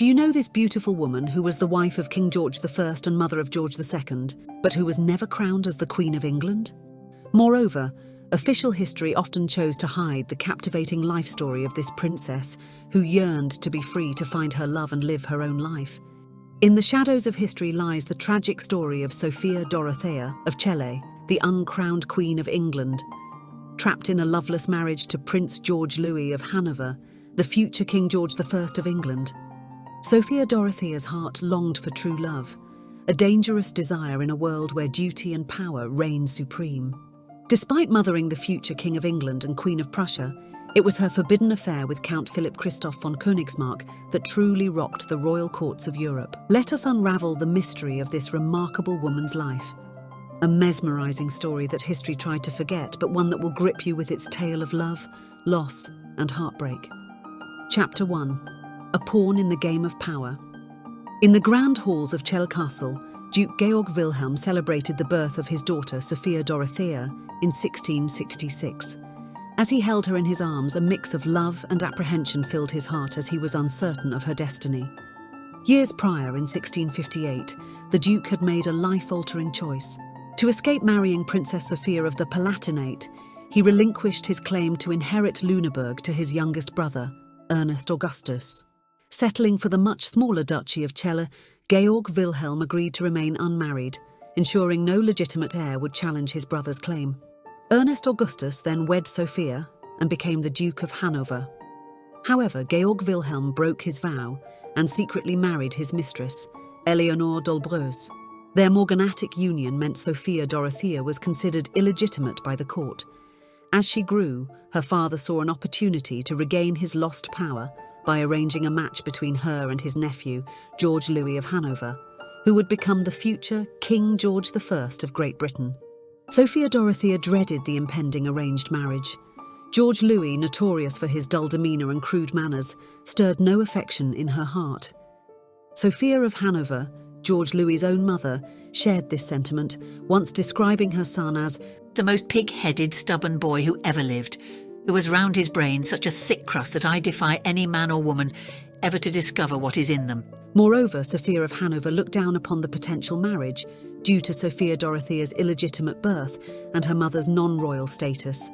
Do you know this beautiful woman who was the wife of King George I and mother of George II, but who was never crowned as the Queen of England? Moreover, official history often chose to hide the captivating life story of this princess who yearned to be free to find her love and live her own life. In the shadows of history lies the tragic story of Sophia Dorothea of Celle, the Uncrowned Queen of England. Trapped in a loveless marriage to Prince George Louis of Hanover, the future King George I of England, Sophia Dorothea's heart longed for true love, a dangerous desire in a world where duty and power reign supreme. Despite mothering the future King of England and Queen of Prussia, it was her forbidden affair with Count Philip Christoph von Königsmarck that truly rocked the royal courts of Europe. Let us unravel the mystery of this remarkable woman's life. A mesmerizing story that history tried to forget, but one that will grip you with its tale of love, loss, and heartbreak. Chapter 1. A pawn in the game of power. In the grand halls of Celle Castle, Duke Georg Wilhelm celebrated the birth of his daughter Sophia Dorothea in 1666. As he held her in his arms, a mix of love and apprehension filled his heart as he was uncertain of her destiny. Years prior, in 1658, the Duke had made a life-altering choice. To escape marrying Princess Sophia of the Palatinate, he relinquished his claim to inherit Lüneburg to his youngest brother, Ernest Augustus. Settling for the much smaller Duchy of Celle, Georg Wilhelm agreed to remain unmarried, ensuring no legitimate heir would challenge his brother's claim. Ernest Augustus then wed Sophia and became the Duke of Hanover. However, Georg Wilhelm broke his vow and secretly married his mistress, Eleonore d'Olbreuse. Their morganatic union meant Sophia Dorothea was considered illegitimate by the court. As she grew, her father saw an opportunity to regain his lost power by arranging a match between her and his nephew, George Louis of Hanover, who would become the future King George I of Great Britain. Sophia Dorothea dreaded the impending arranged marriage. George Louis, notorious for his dull demeanour and crude manners, stirred no affection in her heart. Sophia of Hanover, George Louis's own mother, shared this sentiment, once describing her son as the most pig-headed, stubborn boy who ever lived, who has round his brain such a thick crust that I defy any man or woman ever to discover what is in them. Moreover, Sophia of Hanover looked down upon the potential marriage due to Sophia Dorothea's illegitimate birth and her mother's non-royal status.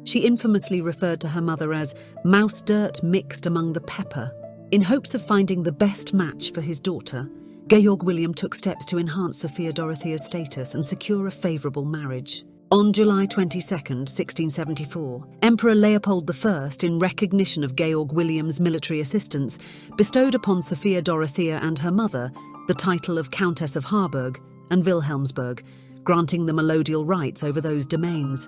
She infamously referred to her mother as mouse dirt mixed among the pepper. In hopes of finding the best match for his daughter, Georg William took steps to enhance Sophia Dorothea's status and secure a favourable marriage. On July 22, 1674, Emperor Leopold I, in recognition of Georg William's military assistance, bestowed upon Sophia Dorothea and her mother the title of Countess of Harburg and Wilhelmsburg, granting them allodial rights over those domains.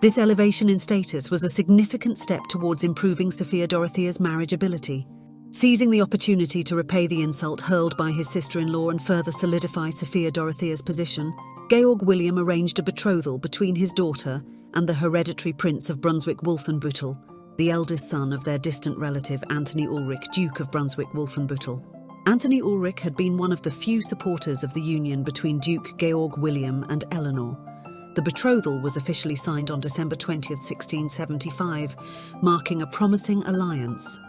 This elevation in status was a significant step towards improving Sophia Dorothea's marriageability. Seizing the opportunity to repay the insult hurled by his sister-in-law and further solidify Sophia Dorothea's position, Georg William arranged a betrothal between his daughter and the hereditary Prince of Brunswick-Wolfenbüttel, the eldest son of their distant relative Anthony Ulrich, Duke of Brunswick-Wolfenbüttel. Anthony Ulrich had been one of the few supporters of the union between Duke Georg William and Eleanor. The betrothal was officially signed on December 20, 1675, marking a promising alliance.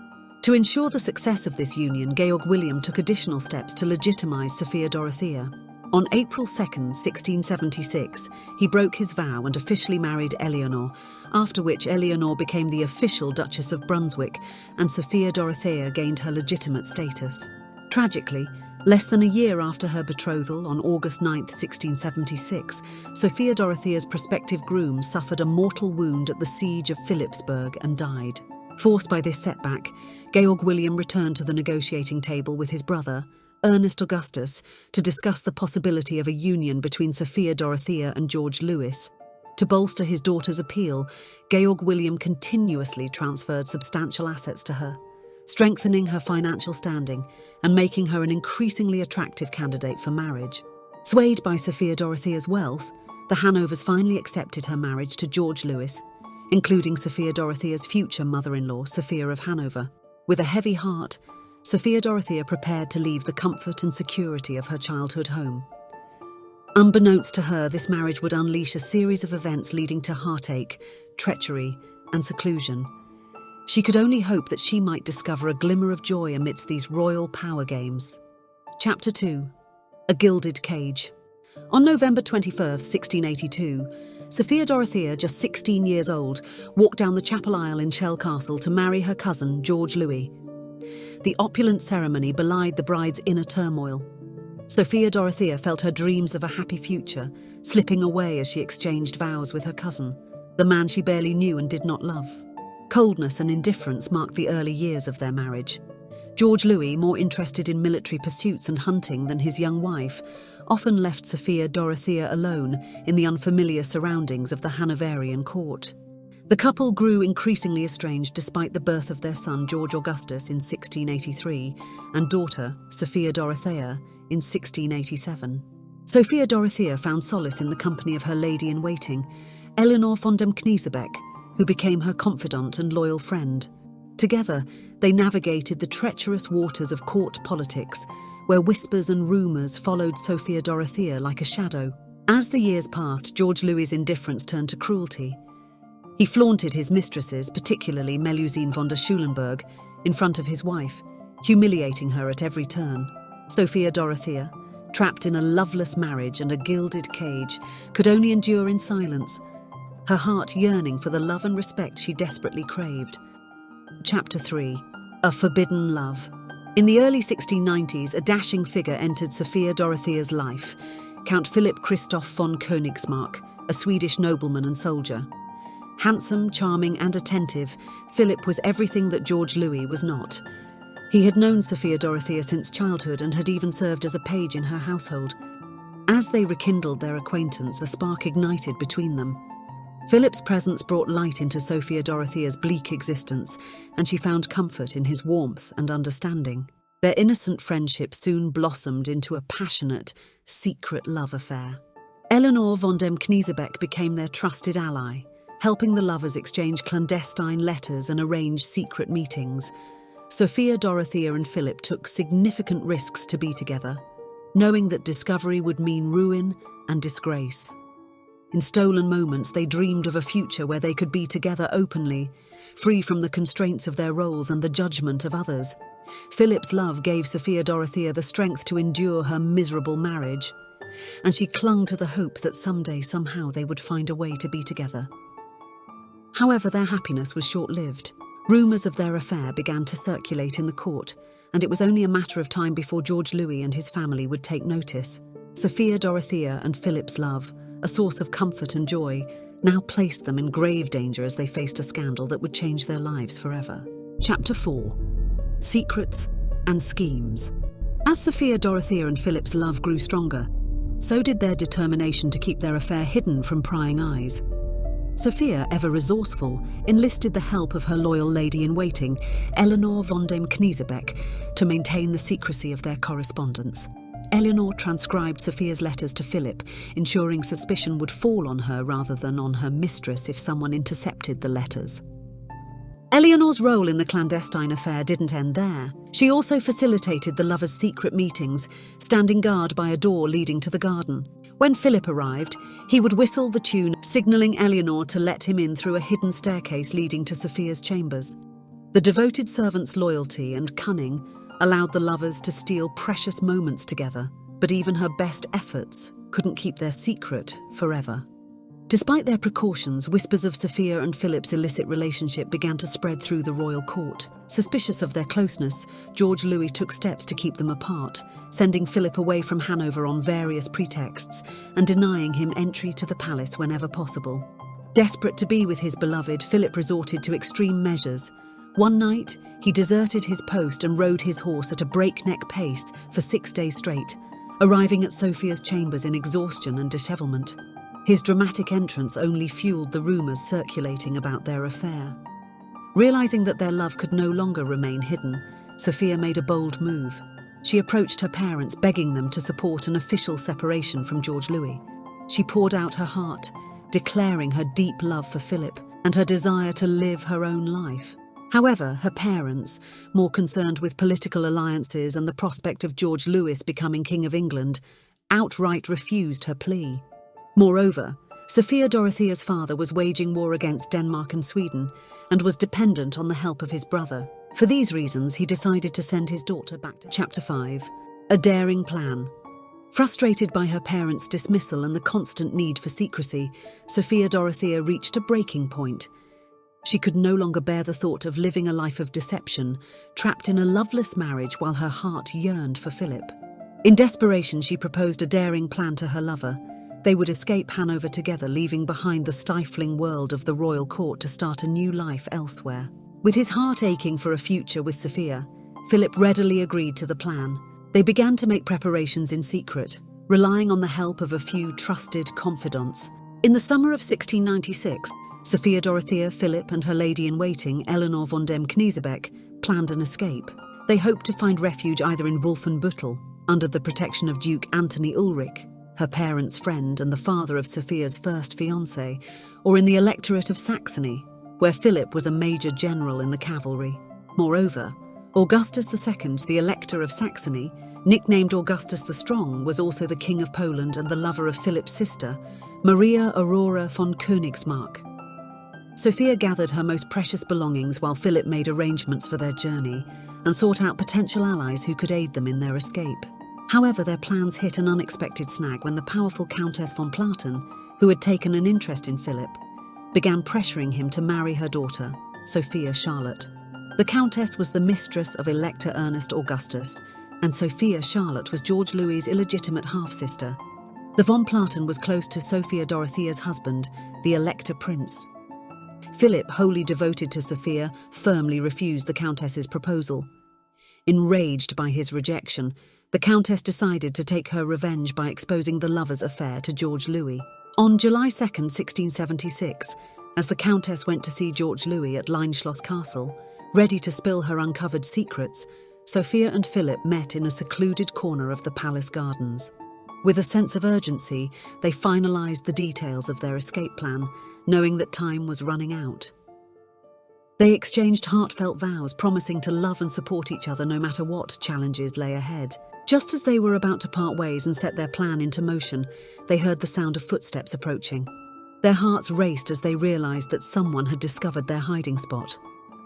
To ensure the success of this union, Georg William took additional steps to legitimise Sophia Dorothea. On April 2, 1676, he broke his vow and officially married Eleanor, after which Eleanor became the official Duchess of Brunswick and Sophia Dorothea gained her legitimate status. Tragically, less than a year after her betrothal, on August 9, 1676, Sophia Dorothea's prospective groom suffered a mortal wound at the siege of Philipsburg and died. Forced by this setback, Georg William returned to the negotiating table with his brother, Ernest Augustus, to discuss the possibility of a union between Sophia Dorothea and George Louis. To bolster his daughter's appeal, Georg William continuously transferred substantial assets to her, strengthening her financial standing and making her an increasingly attractive candidate for marriage. Swayed by Sophia Dorothea's wealth, the Hanovers finally accepted her marriage to George Louis, including Sophia Dorothea's future mother-in-law, Sophia of Hanover. With a heavy heart, Sophia Dorothea prepared to leave the comfort and security of her childhood home. Unbeknownst to her, this marriage would unleash a series of events leading to heartache, treachery, and seclusion. She could only hope that she might discover a glimmer of joy amidst these royal power games. Chapter 2. A Gilded Cage. On November 21st, 1682, Sophia Dorothea, just 16 years old, walked down the chapel aisle in Celle Castle to marry her cousin, George Louis. The opulent ceremony belied the bride's inner turmoil. Sophia Dorothea felt her dreams of a happy future slipping away as she exchanged vows with her cousin, the man she barely knew and did not love. Coldness and indifference marked the early years of their marriage. George Louis, more interested in military pursuits and hunting than his young wife, often left Sophia Dorothea alone in the unfamiliar surroundings of the Hanoverian court. The couple grew increasingly estranged despite the birth of their son George Augustus in 1683 and daughter Sophia Dorothea in 1687. Sophia Dorothea found solace in the company of her lady-in-waiting, Eleanor von dem Kniesebeck, who became her confidant and loyal friend. Together, they navigated the treacherous waters of court politics, where whispers and rumours followed Sophia Dorothea like a shadow. As the years passed, George Louis's indifference turned to cruelty. He flaunted his mistresses, particularly Melusine von der Schulenburg, in front of his wife, humiliating her at every turn. Sophia Dorothea, trapped in a loveless marriage and a gilded cage, could only endure in silence, her heart yearning for the love and respect she desperately craved. Chapter 3. A Forbidden Love. In the early 1690s, a dashing figure entered Sophia Dorothea's life, Count Philip Christoph von Königsmarck, a Swedish nobleman and soldier. Handsome, charming and attentive, Philip was everything that George Louis was not. He had known Sophia Dorothea since childhood and had even served as a page in her household. As they rekindled their acquaintance, a spark ignited between them. Philip's presence brought light into Sophia Dorothea's bleak existence, and she found comfort in his warmth and understanding. Their innocent friendship soon blossomed into a passionate, secret love affair. Eleanor von dem Kniesebeck became their trusted ally, helping the lovers exchange clandestine letters and arrange secret meetings. Sophia Dorothea and Philip took significant risks to be together, knowing that discovery would mean ruin and disgrace. In stolen moments, they dreamed of a future where they could be together openly, free from the constraints of their roles and the judgment of others. Philip's love gave Sophia Dorothea the strength to endure her miserable marriage, and she clung to the hope that someday, somehow, they would find a way to be together. However, their happiness was short-lived. Rumours of their affair began to circulate in the court, and it was only a matter of time before George Louis and his family would take notice. Sophia Dorothea and Philip's love, a source of comfort and joy, now placed them in grave danger as they faced a scandal that would change their lives forever. Chapter 4. Secrets and Schemes. As Sophia Dorothea and Philip's love grew stronger, so did their determination to keep their affair hidden from prying eyes. Sophia, ever resourceful, enlisted the help of her loyal lady-in-waiting, Eleanor von dem Kniesebeck, to maintain the secrecy of their correspondence. Eleanor transcribed Sophia's letters to Philip, ensuring suspicion would fall on her rather than on her mistress if someone intercepted the letters. Eleanor's role in the clandestine affair didn't end there. She also facilitated the lovers' secret meetings, standing guard by a door leading to the garden. When Philip arrived, he would whistle the tune, signalling Eleanor to let him in through a hidden staircase leading to Sophia's chambers. The devoted servant's loyalty and cunning allowed the lovers to steal precious moments together, but even her best efforts couldn't keep their secret forever. Despite their precautions, whispers of Sophia and Philip's illicit relationship began to spread through the royal court. Suspicious of their closeness, George Louis took steps to keep them apart, sending Philip away from Hanover on various pretexts and denying him entry to the palace whenever possible. Desperate to be with his beloved, Philip resorted to extreme measures. One night, he deserted his post and rode his horse at a breakneck pace for 6 days straight, arriving at Sophia's chambers in exhaustion and dishevelment. His dramatic entrance only fueled the rumours circulating about their affair. Realising that their love could no longer remain hidden, Sophia made a bold move. She approached her parents, begging them to support an official separation from George Louis. She poured out her heart, declaring her deep love for Philip and her desire to live her own life. However, her parents, more concerned with political alliances and the prospect of George Louis becoming King of England, outright refused her plea. Moreover, Sophia Dorothea's father was waging war against Denmark and Sweden and was dependent on the help of his brother. For these reasons, he decided to send his daughter back to Chapter 5, a daring plan. Frustrated by her parents' dismissal and the constant need for secrecy, Sophia Dorothea reached a breaking point. She could no longer bear the thought of living a life of deception, trapped in a loveless marriage while her heart yearned for Philip. In desperation, she proposed a daring plan to her lover. They would escape Hanover together, leaving behind the stifling world of the royal court to start a new life elsewhere. With his heart aching for a future with Sophia, Philip readily agreed to the plan. They began to make preparations in secret, relying on the help of a few trusted confidants. In the summer of 1696, Sophia Dorothea, Philip and her lady-in-waiting, Eleanor von dem Kniesebeck, planned an escape. They hoped to find refuge either in Wolfenbüttel, under the protection of Duke Anthony Ulrich, her parents' friend and the father of Sophia's first fiancé, or in the Electorate of Saxony, where Philip was a major general in the cavalry. Moreover, Augustus II, the Elector of Saxony, nicknamed Augustus the Strong, was also the King of Poland and the lover of Philip's sister, Maria Aurora von Königsmarck. Sophia gathered her most precious belongings while Philip made arrangements for their journey and sought out potential allies who could aid them in their escape. However, their plans hit an unexpected snag when the powerful Countess von Platen, who had taken an interest in Philip, began pressuring him to marry her daughter, Sophia Charlotte. The Countess was the mistress of Elector Ernest Augustus, and Sophia Charlotte was George Louis's illegitimate half-sister. The von Platen was close to Sophia Dorothea's husband, the Elector Prince. Philip, wholly devoted to Sophia, firmly refused the Countess's proposal. Enraged by his rejection, the Countess decided to take her revenge by exposing the lovers' affair to George Louis. On July 2, 1676, as the Countess went to see George Louis at Leinschloss Castle, ready to spill her uncovered secrets, Sophia and Philip met in a secluded corner of the palace gardens. With a sense of urgency, they finalized the details of their escape plan, knowing that time was running out. They exchanged heartfelt vows, promising to love and support each other no matter what challenges lay ahead. Just as they were about to part ways and set their plan into motion, they heard the sound of footsteps approaching. Their hearts raced as they realized that someone had discovered their hiding spot.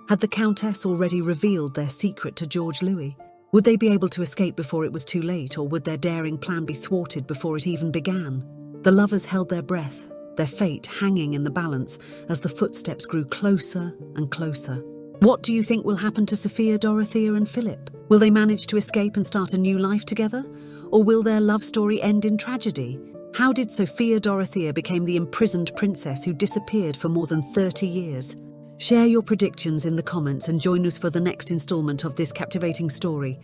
Had the Countess already revealed their secret to George Louis? Would they be able to escape before it was too late, or would their daring plan be thwarted before it even began? The lovers held their breath, their fate hanging in the balance as the footsteps grew closer and closer. What do you think will happen to Sophia Dorothea and Philip? Will they manage to escape and start a new life together? Or will their love story end in tragedy? How did Sophia Dorothea become the imprisoned princess who disappeared for more than 30 years? Share your predictions in the comments and join us for the next installment of this captivating story.